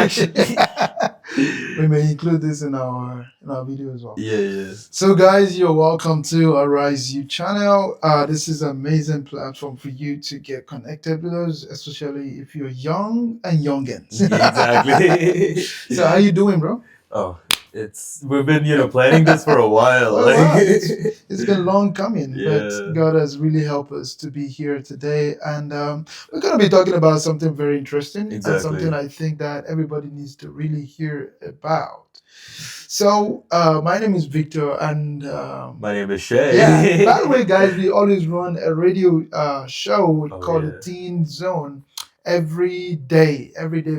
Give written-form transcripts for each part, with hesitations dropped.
actually. We may include this in our video as well. Yeah, yeah. So, guys, you're welcome to Arise You channel. This is an amazing platform for you to get connected with us, especially if you're young and youngins. Exactly. So, how you doing, bro? Oh, we've been planning this for a while. Oh, Like, wow. It's been long coming, but yeah, God has really helped us to be here today. And we're going to be talking about something very interesting and something exactly. I think that everybody needs to really hear about. So, my name is Victor, and My name is Shay. yeah, by the way, guys, we always run a radio show Oh called the yeah, Teen Zone every day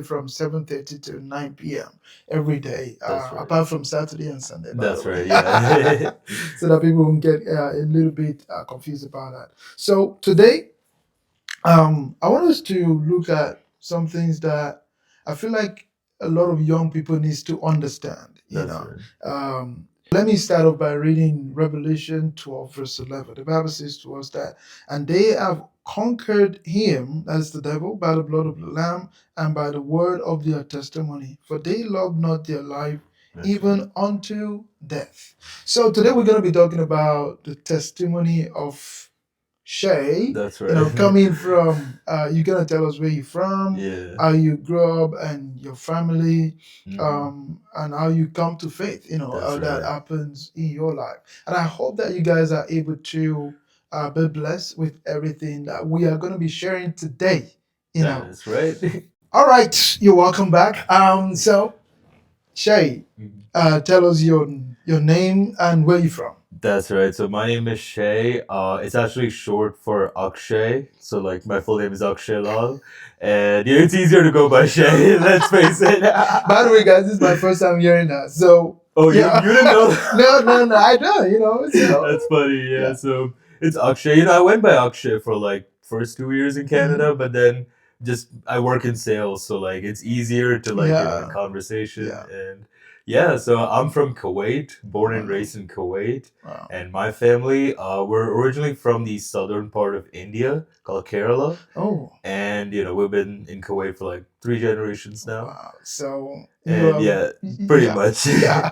from 7:30 to 9 p.m. every day, that's right. apart from Saturday and Sunday, by the That's way. right. Yeah. So that people won't get a little bit confused about that. So today, I want us to look at some things that I feel like a lot of young people needs to understand. That's right. Let me start off by reading Revelation 12, verse 11. The Bible says to us that, and they have conquered him, that's the devil, by the blood of the Lamb and by the word of their testimony, for they love not their life That's even right. unto death. So today we're going to be talking about the testimony of Shay, That's right. coming from, you're gonna tell us where you're from, Yeah. how you grew up, and your family, Mhm. and how you come to faith. That's How that right. happens in your life. And I hope that you guys are able to be blessed with everything that we are gonna be sharing today. That is right. All right, you're welcome back. So Shay, Mhm. tell us your name and where you're from. That's right. So my name is Shay. It's actually short for Akshay. So like my full name is Akshay Lal, and it's easier to go by Shay. Let's face it. By the way, guys, this is my first time hearing that. So Oh, yeah, you didn't know? no, I don't. That's funny. Yeah. Yeah. So it's Akshay. I went by Akshay for like first 2 years in Canada, but then just I work in sales, so like it's easier to like in Yeah, conversation yeah. and yeah. So I'm from Kuwait, born and Wow. raised in Kuwait, Wow. and my family were originally from the southern part of India called Kerala, Oh, and we've been in Kuwait for like 3 generations now, wow. So you and are, yeah, pretty yeah, much. yeah.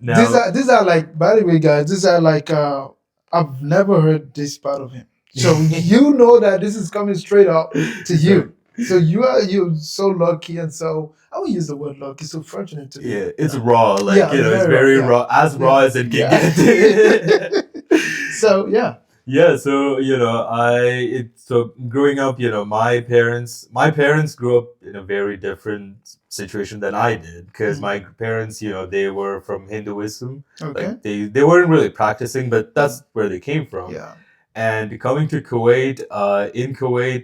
Now, These are like, by the way, guys, these are like, I've never heard this part of him. So you know that this is coming straight up to you. So you're so lucky, and so I won't use the word lucky. So fortunate to be. Yeah, it's raw. Like, Yeah, it's it's very very raw. raw, as raw Yeah, as it can yeah. get. So yeah. Yeah, so so growing up, my parents grew up in a very different situation than I did because my parents, they were from Hinduism. Okay. Like they weren't really practicing, but that's where they came from. Yeah. And coming to Kuwait, in Kuwait,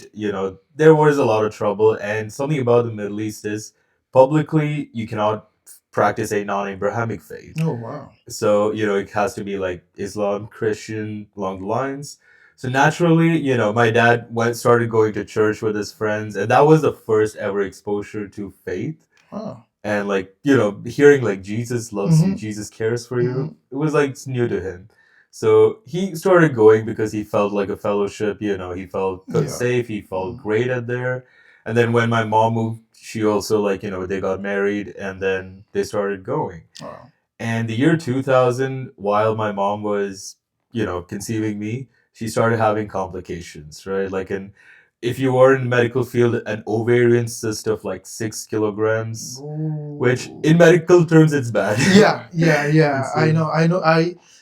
there was a lot of trouble. And something about the Middle East is publicly you cannot practice a non-Abrahamic faith. Oh wow. So, it has to be like Islam, Christian, along the lines. So naturally, my dad started going to church with his friends, and that was the first ever exposure to faith. Wow. And like, hearing like Jesus loves you, Mhm. Jesus cares for Mhm. you, it was like it's new to him. So he started going because he felt like a fellowship, he felt Yeah. safe, he felt Mhm. great at there. And then when my mom moved, she also like, they got married and then they started going. Wow. And the year 2000, while my mom was, conceiving me, she started having complications, right? Like, if you were in the medical field, an ovarian cyst of like 6 kilograms, which Ooh. in medical terms, it's bad. Yeah. It's I know.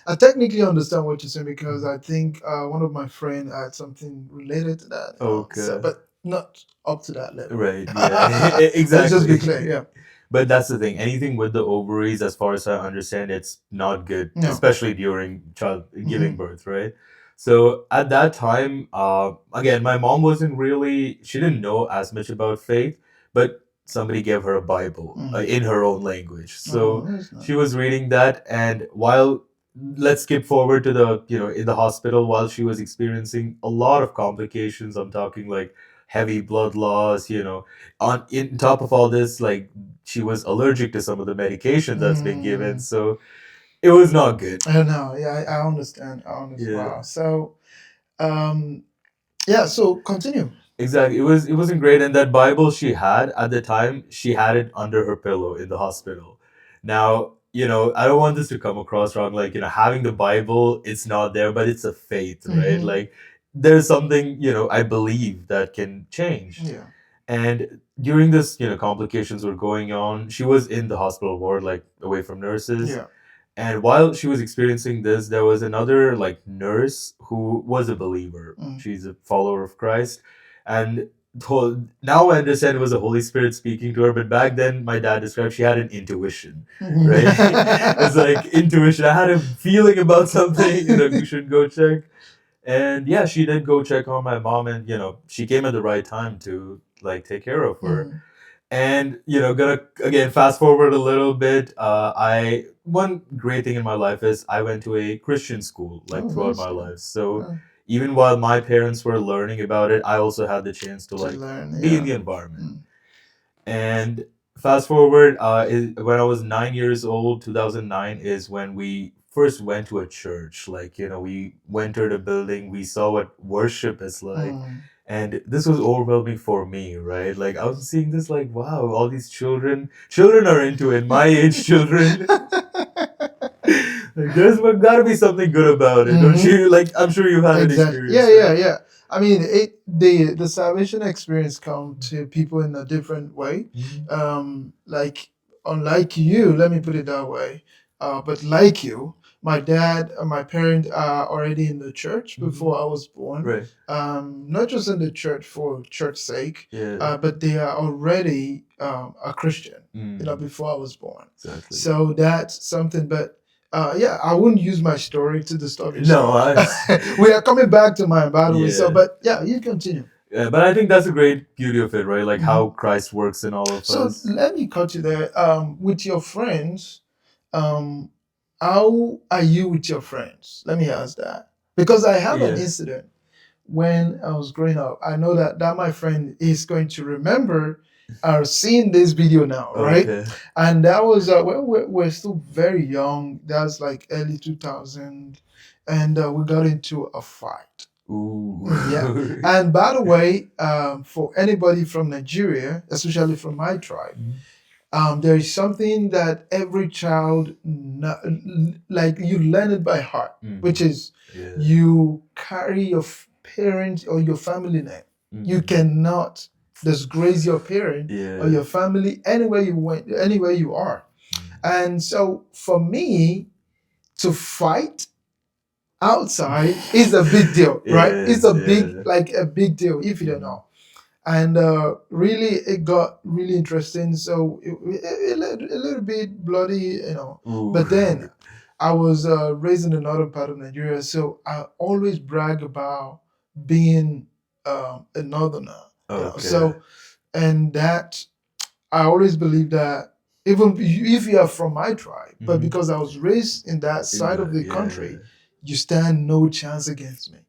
I technically understand what you're saying because I think one of my friends had something related to that. So, okay. but not up to that level. Right, yeah. Let's just be Exactly. clear. Yeah. But that's the thing. Anything with the ovaries, as far as I understand, it's not good, No. especially during child giving Mhm. birth, right? So at that time, again, my mom wasn't really, she didn't know as much about faith, but somebody gave her a Bible in her own language. Oh, So that's nice. she was reading that, and let's skip forward to in the hospital while she was experiencing a lot of complications. I'm talking like heavy blood loss, in top of all this, like she was allergic to some of the medications that's been given, so it was not good. I don't know. Yeah, I understand. I understand. Yeah. Wow. So, yeah. So continue. Exactly. It wasn't great. And that Bible she had at the time, she had it under her pillow in the hospital. Now, I don't want this to come across wrong. Like, having the Bible, it's not there, but it's a faith, right? Mm-hmm. Like, there's something, I believe that can change. Yeah. And during this, complications were going on, she was in the hospital ward, like away from nurses. Yeah. And while she was experiencing this, there was another like nurse who was a believer. Mm. She's a follower of Christ. And now I understand it was the Holy Spirit speaking to her, but back then my dad described she had an intuition, right? It's like intuition. I had a feeling about something, you should go check. And yeah, she did go check on my mom, and she came at the right time to like take care of her. Mm. And gonna again fast forward a little bit. I One great thing in my life is I went to a Christian school like Oh, throughout that's my good. life. So Uh, even while my parents were learning about it, I also had the chance to to like learn, be in yeah. the environment. Mm. And fast forward, when I was 9 years old, 2009 is when we first went to a church. Like, we entered a building, we saw what worship is like. Mm. And this was overwhelming for me, right? Like, I was seeing this, like, wow, all these children are into it, my age children. Like, there's got to be something good about it, don't Mhm. you? Like, I'm sure you've had an Exactly. experience, Yeah, right? yeah, yeah. I mean, the salvation experience come to people in a different way. Mhm. Like unlike you, let me put it that way. But like you, my dad and my parent are already in the church Mhm. before I was born. Right. Not just in the church for church sake, Yeah. but they are already a Christian. Mm. Before I was born. Exactly. So that's something. But yeah, I wouldn't use my story to distort your No, story. We are coming back to mine, by the way. So, yeah. but yeah, you continue. Yeah, but I think that's a great beauty of it, right? Like how Mhm. Christ works in all of So us. let me cut you there. With your friends, um, how are you with your friends? Let me ask that because I have an Yeah. incident when I was growing up. I know that my friend is going to remember seeing this video now, right? Okay. And that was when we're still very young. That's like early 2000, and we got into a fight. Ooh. Yeah. And by the way, for anybody from Nigeria, especially from my tribe, there is something that every child, like you learn it by heart, which is Yeah. you carry your parent or your family name. You cannot disgrace your parent or Yeah. your family anywhere you went, anywhere you are. And so for me to fight outside is a big deal, right? It's Yes, a big, yeah. like a big deal if you don't know. And really, it got really interesting. So a little bit bloody, Ooh. But then I was raised in the northern part of Nigeria, so I always brag about being a northerner. Okay. So and that I always believe that even if you are from my tribe, but because I was raised in that side of the country, you stand no chance against me.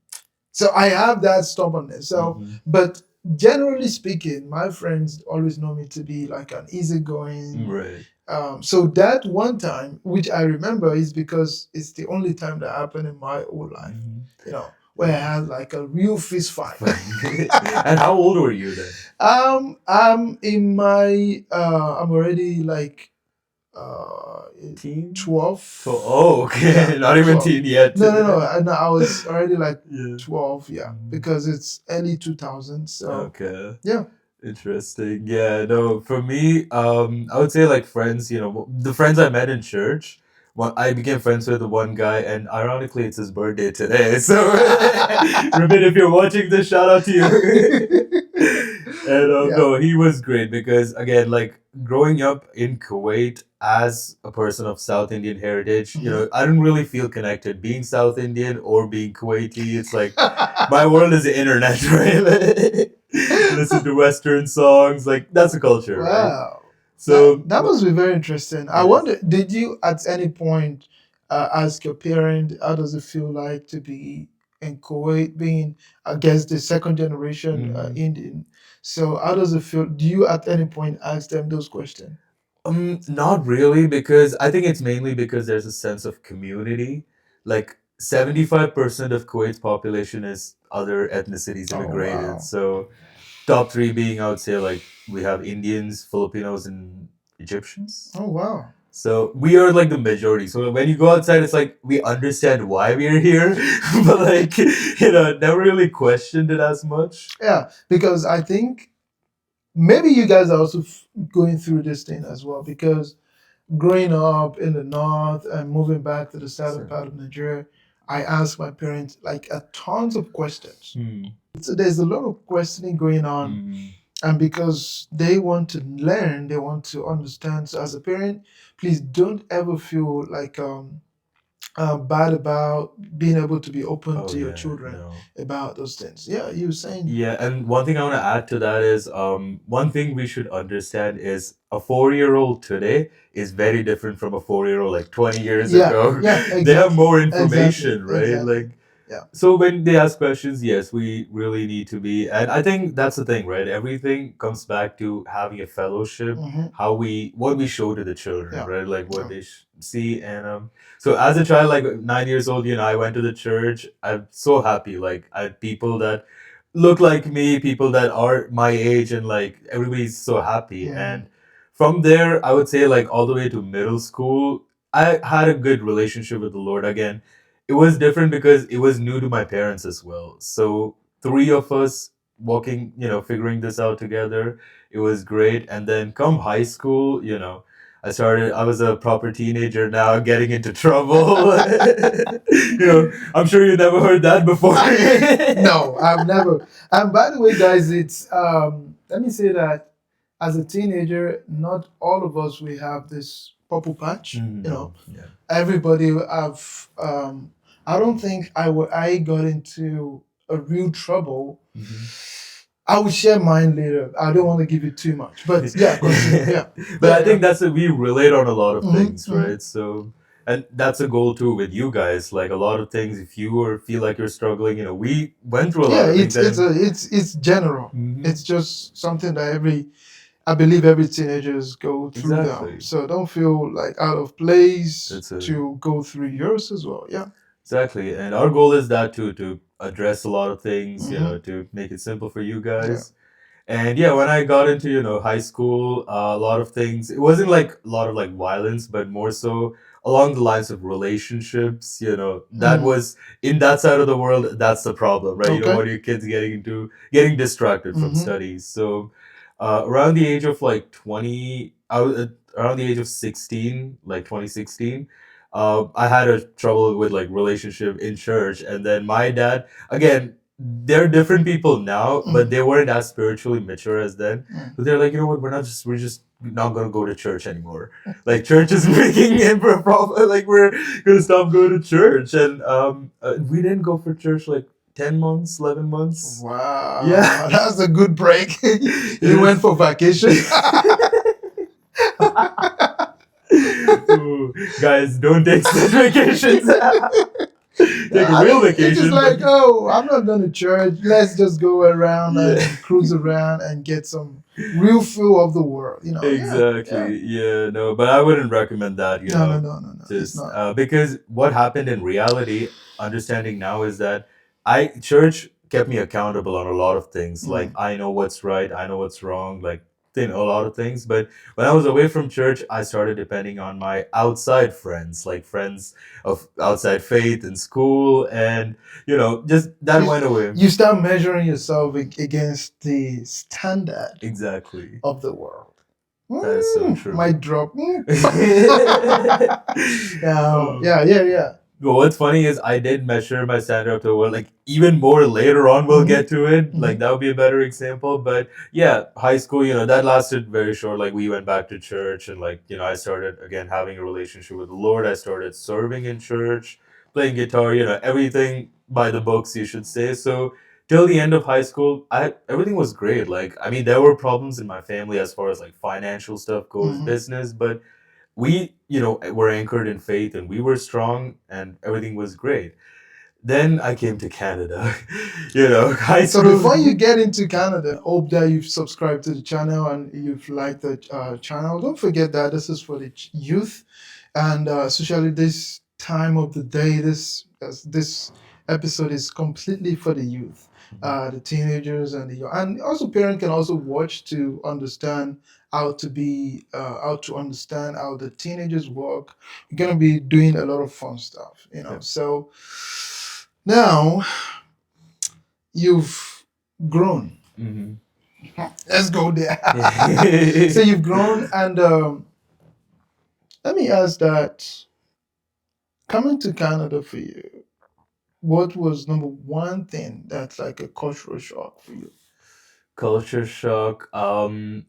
So I have that stubbornness. So, but generally speaking, my friends always know me to be like an easygoing. Right. So that one time, which I remember, is because it's the only time that happened in my whole life. Where I had like a real fist fight. And how old were you then? I'm in my I'm already like Teen? 12. Oh, okay. Yeah, Not even 12. teen yet. No. I was already like Yeah. 12, yeah, because it's early 2000s. So Okay. yeah. Interesting. Yeah, no, for me, I would say like friends, the friends I met in church. Well, I became friends with one guy, and ironically, it's his birthday today. So, Rabin, if you're watching this, shout out to you. And Yeah. no, he was great because again, like growing up in Kuwait as a person of South Indian heritage, I didn't really feel connected being South Indian or being Kuwaiti. It's like my world is the internet, right? Listen to Western songs, like that's a culture, right? Wow. So That must be very interesting. I yes. wonder, did you at any point ask your parent, how does it feel like to be in Kuwait, being, I guess, the second generation Indian? So how does it feel? Do you at any point ask them those questions? Not really, because I think it's mainly because there's a sense of community. Like 75% of Kuwait's population is other ethnicities Oh, immigrated. wow. So Top three being, I would say, like we have Indians, Filipinos, and Egyptians. Oh wow. So we are like the majority. So when you go outside, it's like we understand why we are here, but like never really questioned it as much. Yeah, because I think maybe you guys are also going through this thing as well. Because growing up in the north and moving back to the southern So, part of Nigeria, I asked my parents like a tons of questions. mm, So there's a lot of questioning going on, mm, and because they want to learn, they want to understand. So as a parent, please don't ever feel like bad about being able to be open oh to your yeah, children no. about those things. Yeah, you were saying. Yeah, and one thing I want to add to that is one thing we should understand is a 4-year-old today is very different from a 4-year-old like 20 years Yeah, ago. yeah, They have exactly, more exactly, information, right? exactly. Like, Yeah. so when they ask questions, yes, we really need to be, and I think that's the thing, right? Everything comes back to having a fellowship, Mm-hmm. what we show to the children, Yeah. right? Like what Yeah. they see, and so as a child, like 9 years old, I went to the church. I'm so happy. Like I had people that look like me, people that are my age, and like everybody's so happy. Mm-hmm. And from there, I would say like all the way to middle school, I had a good relationship with the Lord again. It was different because it was new to my parents as well. So three of us walking, figuring this out together. It was great. And then come high school, I was a proper teenager now, getting into trouble. I'm sure you never heard that before. No, I've never. And by the way, guys, it's let me say that as a teenager, not all of us we have this purple patch. No, yeah. Everybody have. I don't think I got into a real trouble. I will share mine later. I don't want to give it too much, but yeah, continue. Yeah, But I yeah, think that's we relate on a lot of yeah. things, right? So, and that's a goal too with you guys. Like a lot of things, if you or feel like you're struggling, we went through a lot Yeah, of things, and it's general. Mhm. It's just something that I believe every teenagers go through them. Exactly. So don't feel like out of place That's a to go through yours as well. Yeah. Exactly. And our goal is that too, to address a lot of things, Mm-hmm. to make it simple for you Yeah. guys. And yeah, when I got into, high school, a lot of things, it wasn't like a lot of like violence, but more so along the lines of relationships, that Mm. was in that side of the world, that's the problem, right? You don't Okay. want your kids getting distracted from Mm-hmm. studies. So around the age of like 20, around the age of 16, like 2016, I had a trouble with like relationship in church. And then my dad, again, they're different people now, but they weren't as spiritually mature as then. Mm. So they're like, you know what, we're just not gonna go to church anymore. Like church is making it for a problem. Like we're gonna stop going to church, and we didn't go for church like 10 months, 11 months. Wow. Yeah, That's a good break. You it went is. for vacation. Ooh, guys, don't take such vacations. Take a I real mean, it's just vacation. like, oh, I'm not going to church. Let's just go around and Yeah. cruise around and get some real feel of the world. Yeah, yeah. Exactly. Yeah, no, but I wouldn't recommend that, No, no, no, no, no. It's just not. because what happened in reality, understanding now is that church kept me accountable on a lot of things. Like Mm. I know what's right, I know what's wrong, like a lot of things. But when I was away from church, I started depending on my outside friends, like friends of outside faith in school, and just that You, went away. you start measuring yourself against the standard Exactly. of the world. That is so Might true. drop. Oh. Yeah, yeah, yeah. But what's funny is I did measure my standard up to the world, like even more later on. We'll Mhm, get to it. Like mhm, that would be a better example. But yeah, high school, that lasted very short. Like we went back to church, and like I started again having a relationship with the Lord. I started serving in church, playing guitar. Everything by the books, you should say. So till the end of high school, everything was great. Like I mean, there were problems in my family as far as like financial stuff goes, mhm. business, but we were anchored in faith, and we were strong, and everything was great. Then I came to Canada. High So school. before you get into Canada, hope that you've subscribed to the channel and you've liked the channel. Don't forget that this is for the youth, and especially this time of the day, this episode is completely for the youth, Mhm. the teenagers and the young, and also parents can also watch to understand how to understand how the teenagers work. We're gonna be doing a lot of fun stuff, you know. Yeah. So now you've grown. Mhm. Let's go there. So Yeah. you've grown, and let me ask that coming to Canada for you, what was number one thing that's like a cultural shock for you? Culture shock. I'm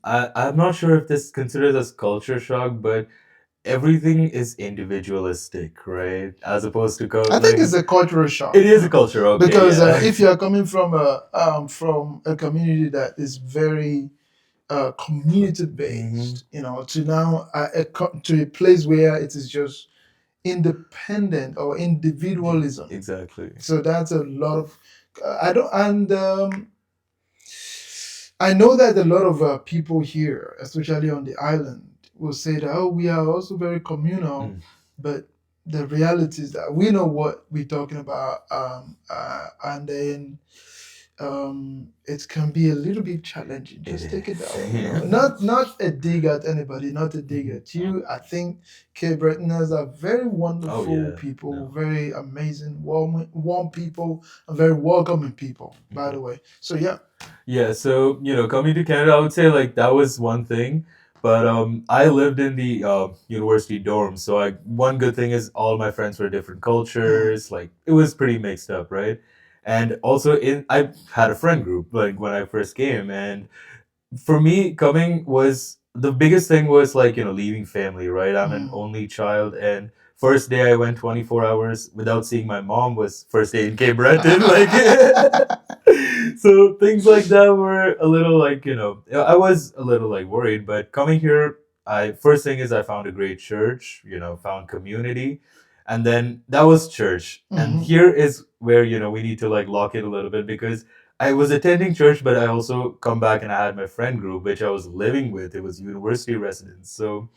not sure if this considers as culture shock, but everything is individualistic, right? As opposed to I think like it's a cultural it shock is a culture. Okay, because yeah. if you are coming from a community that is very community Hmm. based, you know, to now to a place where it is just independent or individualism. Exactly. So that's a lot of I don't and I know that a lot of people here, especially on the island, will say that, oh, we are also very communal, Mm. but the reality is that we know what we're talking about, and then it can be a little bit challenging. It Just take it that is. way, you know. Yeah. Not a dig at anybody, not a dig Mhm. at you. I think Cape Bretoners are very Oh wonderful yeah. people, No. very amazing, warm people, and very welcoming people. By Mhm. the way, so yeah. Yeah, so coming to Canada, I would say like that was one thing, but I lived in the university dorm, so one good thing is all my friends were different Mm. cultures, like it was pretty mixed up, right? And also in I had a friend group like when I first came, and for me coming was the biggest thing was like leaving family, right? I'm an Mm. only child, and first day I went 24 hours without seeing my mom was first day in Cape Breton, like so things like that were a little like I was a little like worried, but coming here, I first thing is I found a great church, found community, and then that was church, and Mhm. here is where we need to like lock it a little bit because I was attending church, but I also come back and I had my friend group, which I was living with. It was university residents. So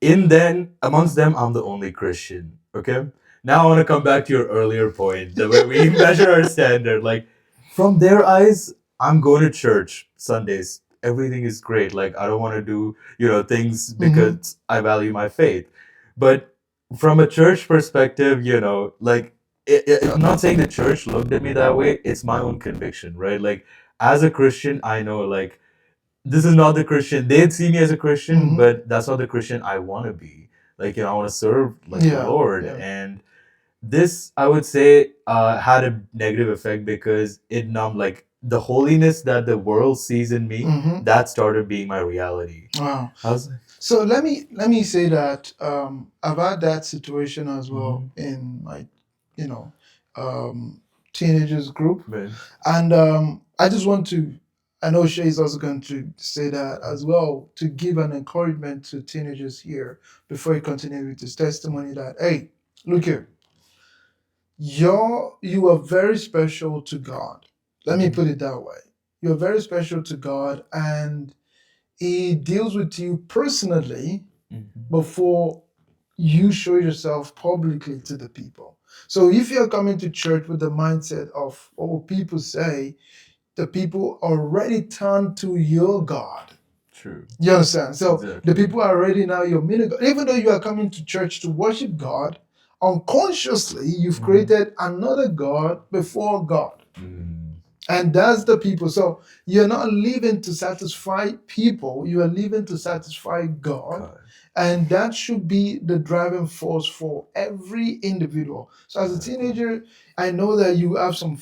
in then amongst them, I'm the only Christian. Okay. Now I want to come back to your earlier point, the way we measure our standard. Like from their eyes, I'm going to church Sundays. Everything is great. Like I don't want to do things Mhm. because I value my faith, but from a church perspective, like I'm not saying the church looked at me that way. It's my own conviction, right? Like as a Christian, I know like this is not the Christian. They'd see me as a Christian, Mhm. but that's not the Christian I want to be. Like I want to serve like the Yeah. Lord, Yeah. and this I would say had a negative effect because it numbed like the holiness that the world sees in me. Mhm. That started being my reality. Wow. I was like, So let me say that I've had that situation as well mhm, in my, you know, um, teenagers group, man, and I just want to. I know Shay is also going to say that as well to give an encouragement to teenagers here before he continues with his testimony. That hey, look here, you are very special to God. Let me mhm, put it that way. You're very special to God, and He deals with you personally mhm, before you show yourself publicly to the people. So if you're coming to church with the mindset of, oh, people say, the people already turn to your God. true, You understand? So the exactly. people are already now your mini God. Even though you are coming to church to worship God, unconsciously you've Mhm, created another God before God. mm, And that's the people. So you're not living to satisfy people, you are living to satisfy God. God, And that should be the driving force for every individual. So as a exactly. teenager, I know that you have some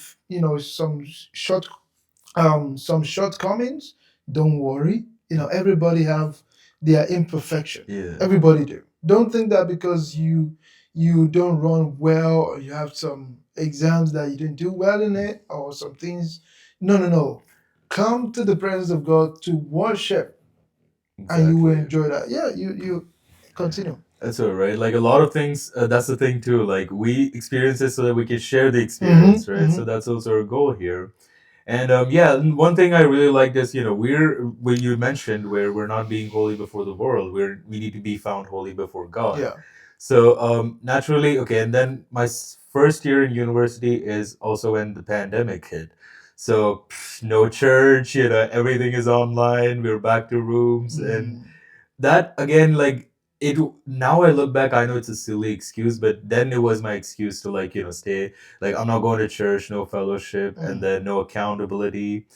shortcomings. Don't worry. Everybody have their imperfection. Yeah. Everybody do. Don't think that because you don't run well or you have some exams that you didn't do well in it or some things. No, no, no. Come to the presence of God to worship and you will Exactly. enjoy that. Yeah, you continue. That's all right. Like a lot of things, that's the thing too. Like we experience it so that we can share the Mm-hmm. experience, right? So Mm-hmm. that's also our goal here. And yeah, and one thing I really like is, we're when you mentioned where we're not being holy before the world, we need to be found holy before God. Yeah. So naturally, okay, and then my first year in university is also when the pandemic hit. So no church, everything is online. We're back to rooms, and Mm. that again, like it. Now I look back, I know it's a silly excuse, but then it was my excuse to like stay. Like I'm not going to church, no fellowship, and Mm. then no accountability.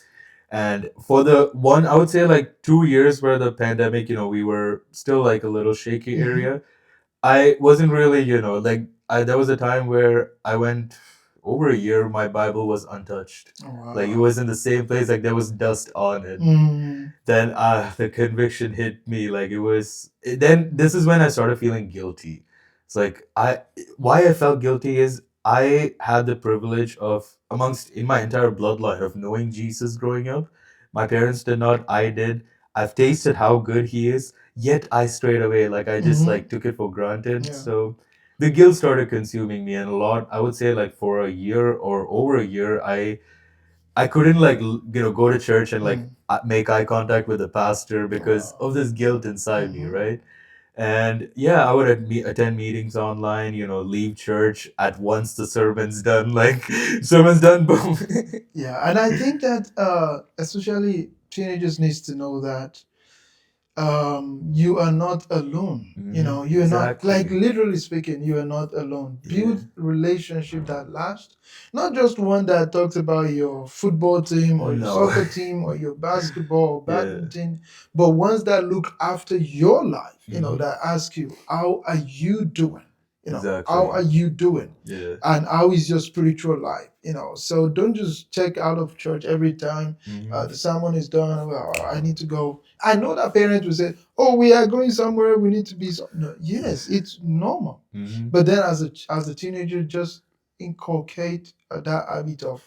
And for the one, I would say like 2 years where the pandemic, we were still like a little shaky Mhm. area. I wasn't really, like there was a time where I went over a year, my Bible was untouched. Oh, Like it wow. was in the same place, like there was dust on it. Mm. Then the conviction hit me. Like then this is when I started feeling guilty. It's like why I felt guilty is I had the privilege of amongst in my entire bloodline of knowing Jesus growing up. My parents did not, I did. I've tasted how good he is, yet I strayed away. Like I just Mhm. like took it for granted. Yeah. So the guilt started consuming me, and a lot, I would say, like for a year or over a year, I couldn't like go to church and like Mm. make eye contact with the pastor because Wow. of this guilt inside me, Mhm. right? And yeah, I would attend meetings online, leave church at once the sermon's done, like sermon's done, boom. Yeah, and I think that especially teenagers needs to know that you are not alone. You are not, like, Exactly. literally speaking, you are not alone. Yeah. Build relationship that last, not just one that talks about your football team or your No. soccer team or your basketball or Yeah. badminton, but ones that look after your life. Hmm. That ask you, how are you doing? How are Exactly. you doing? Yeah. And how is your spiritual life? So don't just check out of church every time Hmm. the sermon is done. Well, I need to go. I know that parents will say, "Oh, we are going somewhere. We need to be." No, yes, it's normal. Hmm. But then, as a teenager, just inculcate that habit of,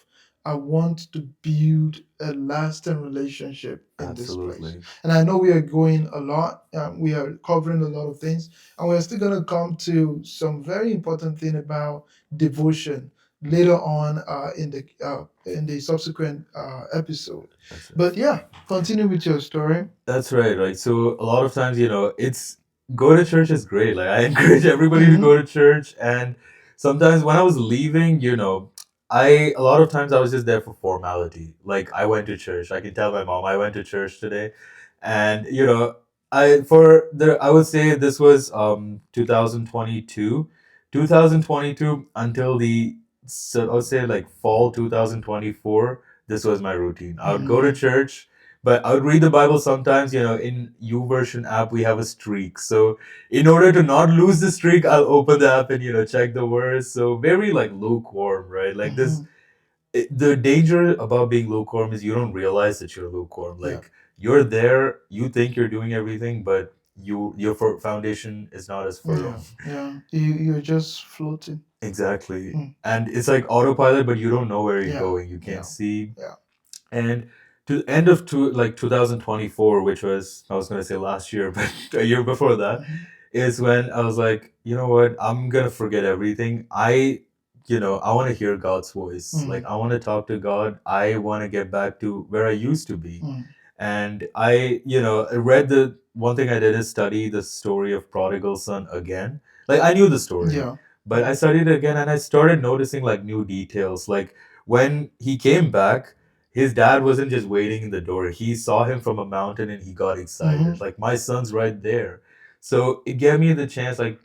I want to build a lasting relationship in this place. Absolutely. And I know we are going a lot. We are covering a lot of things, and we're still gonna come to some very important thing about devotion later on in the subsequent episode. That's right. But yeah, continue with your story. That's right, right. So a lot of times, it's go to church is great. Like I encourage everybody to Mm-hmm. go to church, and sometimes when I was leaving, I a lot of times I was just there for formality. Like I went to church. I can tell my mom I went to church today, and I would say this was 2022, 2022 until the so I would say like fall 2024. This was my routine. I would go to Mm-hmm. church, but I would read the Bible sometimes. In YouVersion app we have a streak. So in order to not lose the streak, I'll open the app and check the verse. So very like lukewarm, right? Like Mm-hmm. this, the danger about being lukewarm is you don't realize that you're lukewarm. Yeah. Like you're there, you think you're doing everything, but your foundation is not as firm. Yeah. Yeah. You're just floating. Exactly. Mm. And it's like autopilot, but you don't know where you're Yeah. going. You can't Yeah. see. Yeah. And to end of 2024, which was I was gonna say last year, but a year before that, Mm-hmm. is when I was like, you know what, I'm gonna forget everything. I want to hear God's voice. Like Mm. I want to talk to God. I want to get back to where I used to be. Mm. And I read the one thing I did is study the story of prodigal son again. Like I knew the story, Yeah. but I studied it again and I started noticing like new details. Like when he came back, his dad wasn't just waiting in the door. He saw him from a mountain and he got Mm-hmm. excited. Like my son's right there. So it gave me the chance, like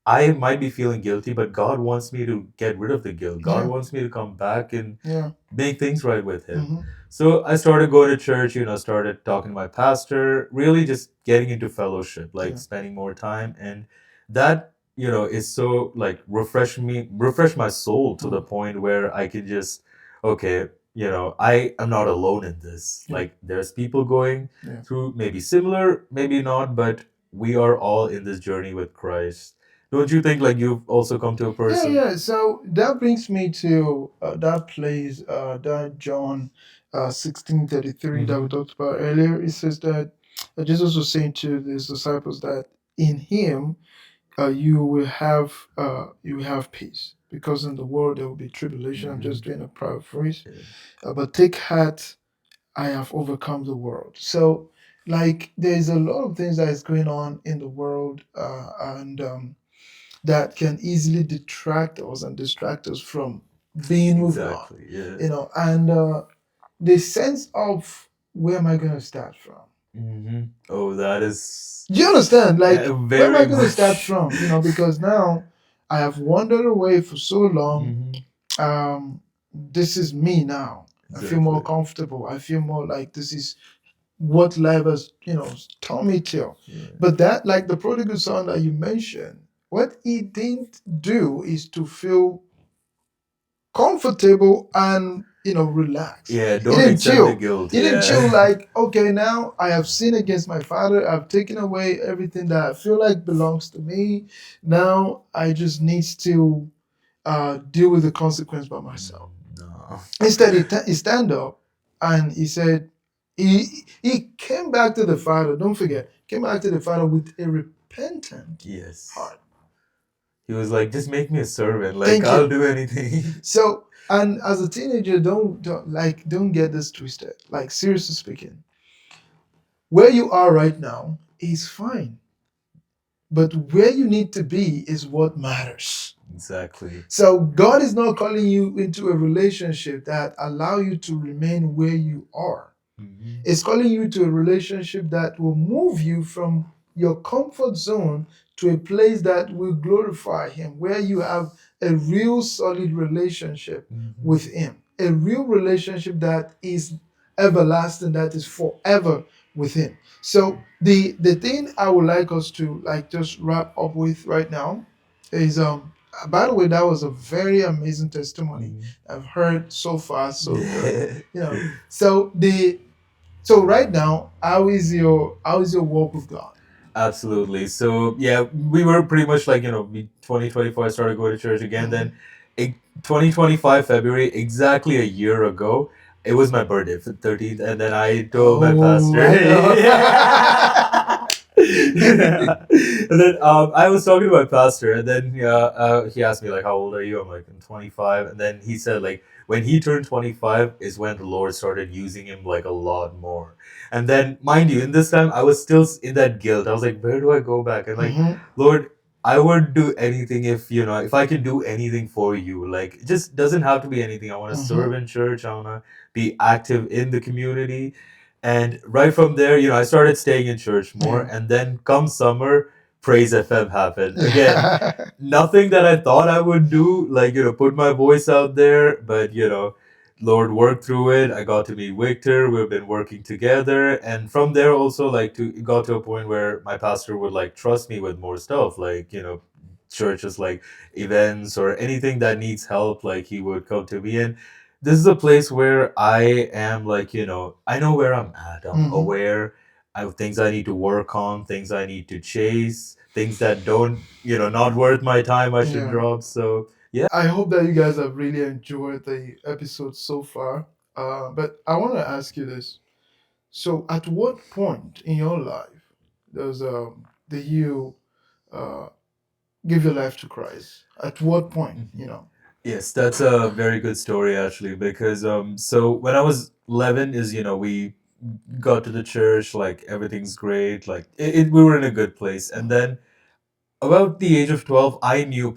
I might be feeling guilty, but God wants me to get rid of the guilt. God Yeah. wants me to come back and Yeah. make things right with him. Mm-hmm. So I started going to church, started talking to my pastor, really just getting into fellowship, like Yeah. spending more time. And that, is so like refresh my soul to the Mm. point where I can just, okay, I am not alone in this. Yeah. Like there's people going Yeah. through maybe similar, maybe not, but we are all in this journey with Christ. Don't you think like you've also come to a Yeah, person? yeah. So that brings me to that place, that John 16:33 that we Hmm. talked about earlier. It says that Jesus was saying to his disciples that in him you will have peace, because in the world there will be tribulation. I'm just Hmm. doing a paraphrase. Yeah. But take heart, I have overcome the world. So, like, there's a lot of things that is going on in the world, and that can easily detract us and distract us from being with God. Exactly. Yeah. And the sense of where am I going to start from? Oh, that is Do you understand? Like, where am I very going to start much. from? Because now I have wandered away for so long. This is me now. I feel more Exactly. comfortable. I feel more like this is what life has, taught me to. Yeah. But that, like the prodigal son that you mentioned, what he didn't do is to feel comfortable and relax. Yeah, He don't didn't accept the chill. guilt. He didn't Yeah. chill like, okay, now I have sinned against my father. I've taken away everything that I feel like belongs to me. Now I just need to deal with the consequence by myself. No. Instead, he stand up and he said, he came back to the father. Don't forget, came back to the father with a repentant Yes. heart. He was like, just make me a servant. Like, Thank I'll you. do anything. So, and as a teenager, don't get this twisted. Like, seriously speaking, where you are right now is fine, but where you need to be is what matters. Exactly. So God is not calling you into a relationship that allow you to remain where you are. It's calling you to a relationship that will move you from your comfort zone to a place that will glorify Him, where you have a real solid relationship with Him, a real relationship that is everlasting, that is forever with Him. So the thing I would like us to like just wrap up with right now is by the way, that was a very amazing testimony I've heard so far. So Yeah. so the so right now, how is your walk with God? Absolutely. So yeah, we were pretty much like, 2024 I started going to church again. Then 2025 February, exactly a year ago, it was my birthday for 13th, and then I told my Oh, pastor. I Yeah. And then I was talking to my pastor, and then he asked me like, "How old are you?" I'm like, "I'm 25." And then he said like, when he turned 25 is when the Lord started using him like a lot more. And then, mind you, in this time, I was still in that guilt. I was like, where do I go back? And like, know. Lord, I would do anything if, if I can do anything for you. Like, it just doesn't have to be anything. I want to serve in church. I want to be active in the community. And right from there, I started staying in church more. Yeah. And then come summer, Praise FM happened. Again, Yeah. nothing that I thought I would do, like, put my voice out there, but, Lord worked through it. I got to meet Victor. We've been working together, and from there also like to it got to a point where my pastor would like trust me with more stuff, like churches like events or anything that needs help. Like he would come to me, and this is a place where I am like I know where I'm at. I'm aware. I have things I need to work on, things I need to chase, things that don't not worth my time. I should Yeah. drop. So yeah. I hope that you guys have really enjoyed the episode so far. But I want to ask you this. So, at what point in your life did you uh, give your life to Christ? At what point? Yes, that's a very good story actually because so when I was 11 is we got to the church, like everything's great, like we were in a good place. And then about the age of 12, I knew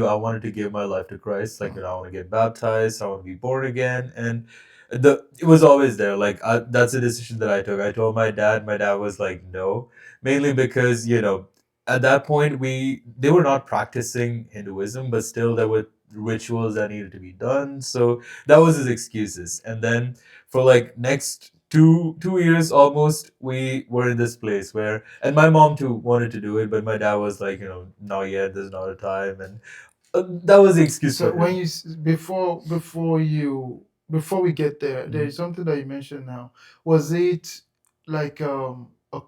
I wanted to give my life to Christ. Like, I want to get baptized, I want to be born again. And it was always there. Like, that's a decision that I took. I told my dad was like, no, mainly because, at that point, they were not practicing Hinduism, but still there were rituals that needed to be done. So that was his excuses. And then for like next two years almost, we were in this place where, and my mom too wanted to do it, but my dad was like, not yet, there's not a time. And that was the excuse So for when him. you before we get there, there is something that you mentioned now. Was it like a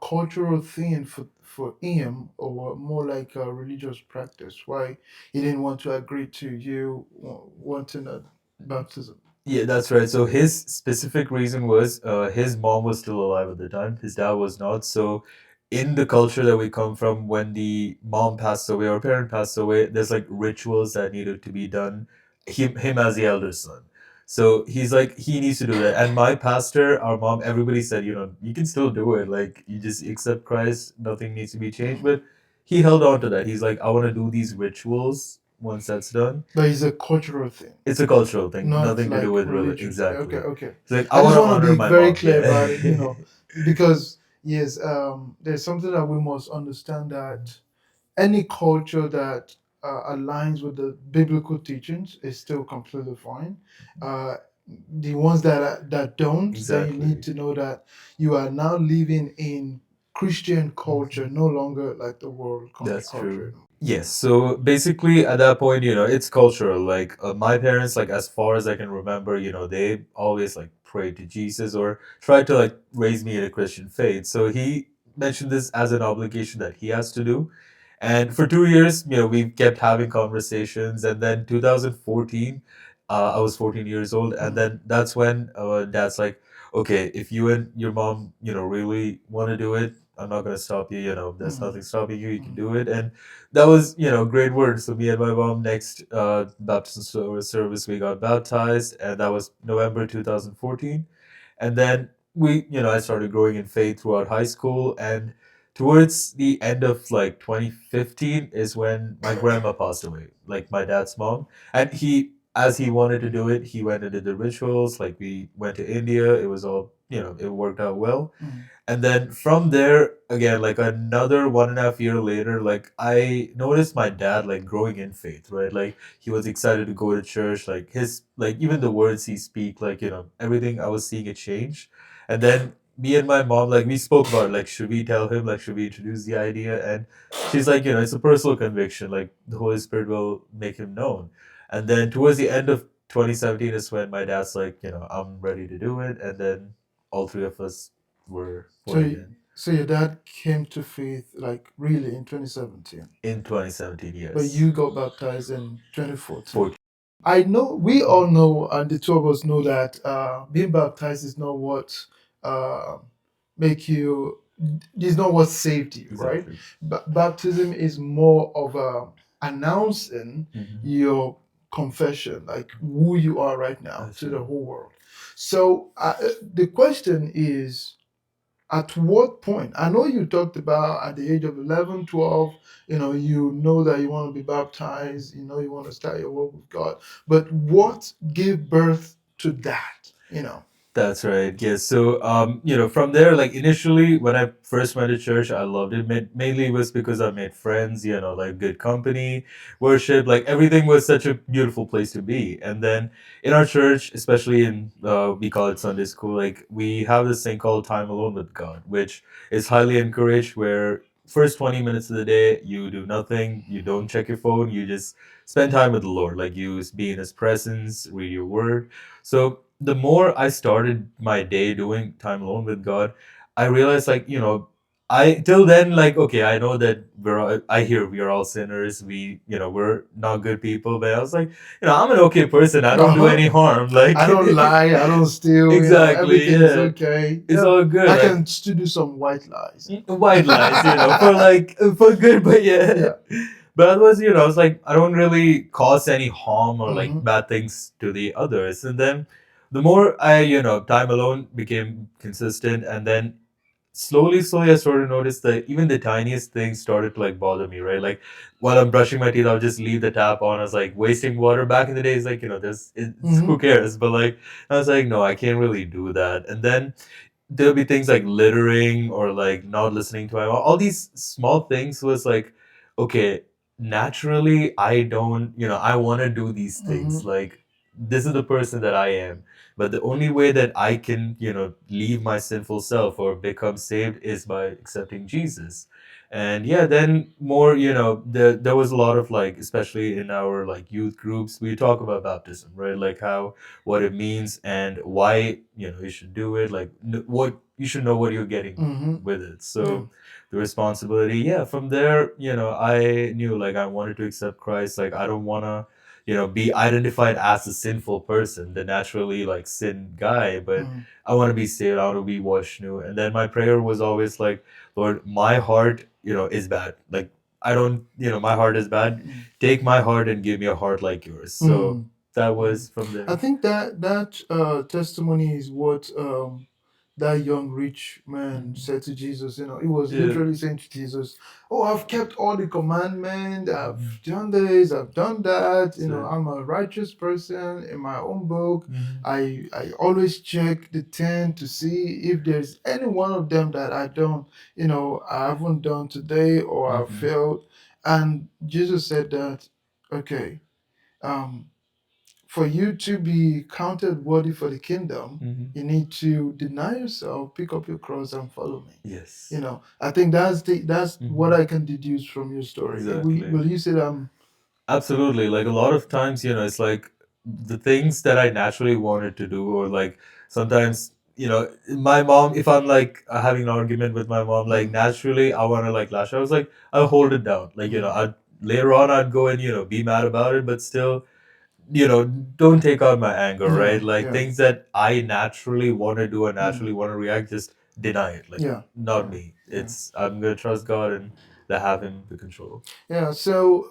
cultural thing for him, or more like a religious practice? Why he didn't want to agree to you wanting a baptism? Yeah, that's right. So his specific reason was his mom was still alive at the time. His dad was not. So in the culture that we come from, when the mom passed away or parent passed away, there's like rituals that needed to be done. Him as the elder son. So he's like he needs to do that. And my pastor, our mom, everybody said, you can still do it. Like you just accept Christ. Nothing needs to be changed. But he held on to that. He's like, I want to do these rituals once that's done. But it's a cultural thing, It's a cultural thing, not nothing to do like with religion. religious. Okay, Exactly. okay. He's like, I I want just to want to honor be my very mom. clear about it, Yeah. because yes, there's something that we must understand, that any culture that aligns with the biblical teachings is still completely fine. Uh, the ones that don't, then you need Exactly. to know that you are now living in Christian culture, Mhm. no longer like the world That's culture. true. Yes. So basically, at that point, it's cultural. Like my parents, like as far as I can remember, they always like prayed to Jesus or tried to like raise me in a Christian faith. So he mentioned this as an obligation that he has to do. And for 2 years, we kept having conversations. And then 2014, I was 14 years old, and Mhm. then that's when dad's like, okay, if you and your mom, really want to do it, I'm not gonna stop you. There's Mhm. nothing stopping you. You can Mhm. do it, and that was, great word. So me and my mom next baptism service, we got baptized, and that was November 2014. And then I started growing in faith throughout high school, and towards the end of like 2015 is when my grandma passed away, like my dad's mom, and as he wanted to do it, he went and did the rituals. Like we went to India. It was all, it worked out well. Mhm. And then from there, again, like another 1.5 year later, like I noticed my dad like growing in faith, right? Like he was excited to go to church, like his, like even the words he speak, like, everything, I was seeing it change. And then me and my mom, like we spoke about like, should we tell him, like, should we introduce the idea? And she's like, it's a personal conviction, like the Holy Spirit will make him known. And then towards the end of 2017 is when my dad's like, I'm ready to do it. And then all three of us were So, born again so your dad came to faith like really in 2017, in 2017. but Yes. you got baptized in 2014. 14. I know we all know, and the two of us know that being baptized is not what uh, make you. Is not what saved you, right? Exactly. Baptism is more of a announcing Mhm. your confession, like who you are right now, That's to the right. whole world. So the question is, at what point? I know you talked about at the age of 11, 12. You know that you want to be baptized, you want to start your walk with God, but what gave birth to that? That's right. Yes. So, from there, like initially when I first went to church, I loved it. Mainly it was because I made friends, like good company, worship, like everything was such a beautiful place to be. And then in our church, especially in, we call it Sunday school, like we have this thing called time alone with God, which is highly encouraged, where first 20 minutes of the day, you do nothing, you don't check your phone, you just spend time with the Lord, like you be in His presence, read your word. So the more I started my day doing time alone with God, I realized, like, I till then, like, okay, I know that I hear we are all sinners. We're not good people, but I was like, I'm an okay person. I don't do Uh-huh. any harm. Like, I don't lie, I don't steal, exactly, everything is yeah, okay. it's Yeah, all good. I Like, can still do some white lies. white lies, for like for good, but yeah. Yeah. But otherwise, I was like, I don't really cause any harm or like Hmm. bad things to the others. And then the more I, time alone became consistent, and then slowly I started to notice that even the tiniest things started to like bother me, right? Like while I'm brushing my teeth, I'll just leave the tap on. I was like wasting water. Back in the days, like, who Hmm. cares? But like, I was like, no, I can't really do that. And then there'll be things like littering or like not listening to my mom. All these small things was like, okay, naturally I don't, I want to do these things. Hmm. Like this is the person that I am. But the only way that I can, leave my sinful self or become saved is by accepting Jesus. And yeah, then more, there was a lot of like, especially in our like youth groups, we talk about baptism, right? Like how what it means and why you should do it, like what you should know what you're getting Hmm. with it. Yeah. So the responsibility, yeah, from there, I knew like I wanted to accept Christ. Like I don't want to be identified as a sinful person, the naturally like sin guy, but Hmm. I want to be saved, I want to be washed new. And then my prayer was always like, Lord, my heart is bad, like I don't, my heart is bad, take my heart and give me a heart like yours. So Hmm. that Mm. was from I there. think that testimony is what that young rich man Mhm. said to Jesus. He was Yeah. literally saying to Jesus, "Oh, I've kept all the commandments. Mhm. I've done this. I've done that. So, I'm a righteous person in my own book. mhm. I always check the 10 to see if there's any one of them that I haven't done today or I've Mhm. failed." And Jesus said that, okay, um, for you to be counted worthy for the kingdom, Mhm. you need to deny yourself, pick up your cross, and follow me. Yes. I think that's what Mhm. I can deduce from your story. Exactly. Will you say that? Absolutely. Like a lot of times, it's like the things that I naturally wanted to do, or like sometimes, my mom, if I'm like having an argument with my mom, like naturally I want to like lash. I was like, I'll hold it down. Like, I'd later on I'd go and, be mad about it, but still, don't take out my anger, Yeah, right? Like yeah, things that I naturally want to do and mm, naturally want to react, just deny it. Like, yeah, not yeah, me. yeah. I'm going to trust God and to have Him the control. Yeah, so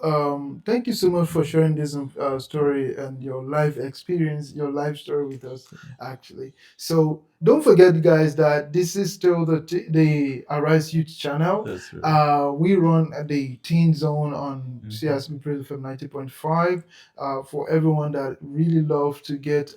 thank you so much for sharing this story and your life experience, your life story with us, actually. So don't forget, guys, that this is still the Arise Youth channel. That's right. We run at the Teen Zone on Mhm. CSB Praise FM 90.5. For everyone that really love to get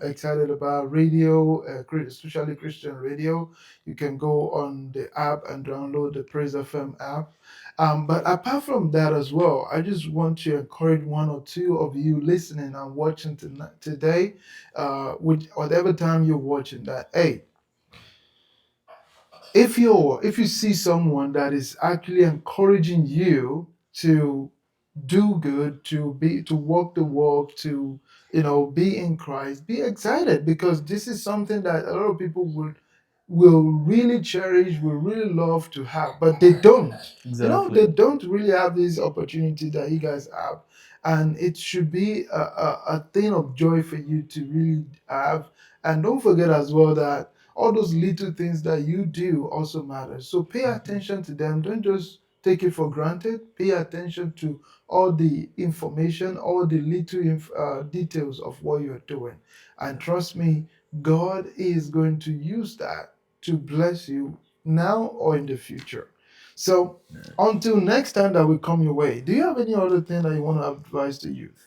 excited about radio, especially Christian radio, you can go on the app and download the Praise FM app. But apart from that as well, I just want to encourage one or two of you listening and watching tonight, today, with whatever time you're watching that. Hey, if you see someone that is actually encouraging you to do good, to walk the walk, to be in Christ, be excited, because this is something that a lot of people will really cherish, will really love to have, but they don't. They Exactly. don't really have this opportunity that you guys have, and it should be a thing of joy for you to really have. And don't forget as well that all those little things that you do also matter. So pay Mhm. attention to them. Don't just take it for granted. Pay attention to all the information, all the little details of what you're doing. And trust me, God is going to use that to bless you now or in the future. So until next time that we come your way, do you have any other thing that you want to advise to youth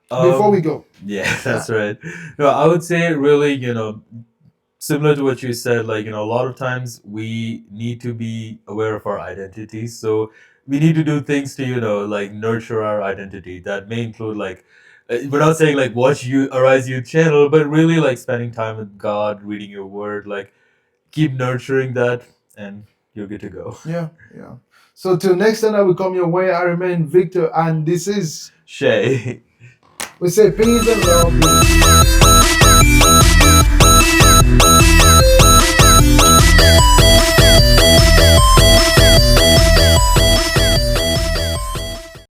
before we Um, go? yeah, Yeah. that's right. No, I would say really, similar to what you said, like, a lot of times we need to be aware of our identities. So we need to do things to, like nurture our identity. That may include like, we're not saying like watch you Arise Youth channel, but really like spending time with God, reading your word, like keep nurturing that, and you're good to go. Yeah, yeah. So till next time that we come your way, I remain Victor, and this is Shay. we say peace and love.